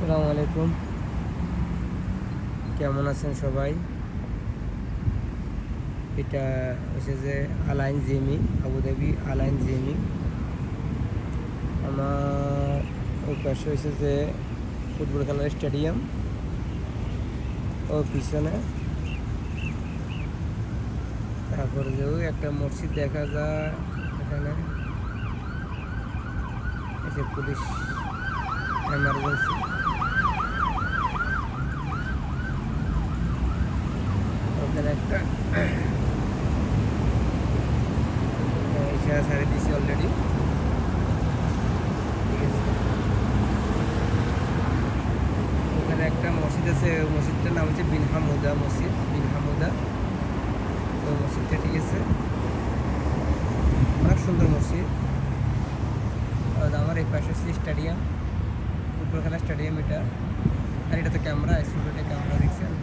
আসসালামু আলাইকুম, কেমন আছেন সবাই? এটা হচ্ছে যে আলাইন জিমি, আবুধাবি আলাইন জিমি। আমার ওই পাশে হচ্ছে যে ফুটবল খেলার স্টেডিয়াম, ও পিছনে তারপরে যে ওই একটা মসজিদ দেখা যায় এখানে। এসে পুলিশ এমার্জেন্সি, ওখানে একটা ইশারা ছাড়িয়ে দিয়েছি অলরেডি। ঠিক আছে, ওখানে একটা মসজিদ আছে, ওই মসজিদটার নাম হচ্ছে বিন হামুদা মসজিদ, বিন হামুদা ওই মসজিদটা। ঠিক আছে, অনেক সুন্দর মসজিদ। আর আমার এই পাশে হচ্ছে স্টেডিয়াম, ফুটবল খেলার স্টেডিয়াম এটা। আর এটা তো ক্যামেরা, স্টুডিওতে ক্যামেরা দেখছেন।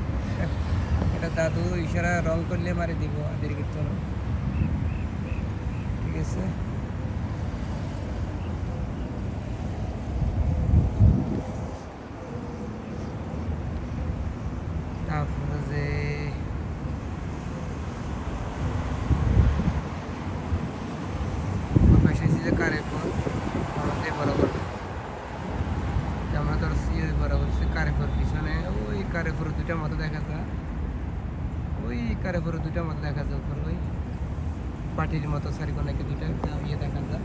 এটা দাদু ইশারা রং করলে মারি দিব, দেরি করতে হবে। ঠিক আছে, তারপরে যে পাশে যে কারেফোন আমাদের বরাবর ক্যামেরা ধরছি, ওই বরাবর সে কারেফোর পিছনে ওই কারেফোর দুইটা মতো দেখা যায়, ওই কারেফোর দুইটা মতো দেখা যায় উপর ওই পাটির মতো সারি নাকি দুইটা ইয়ে দেখা যায়।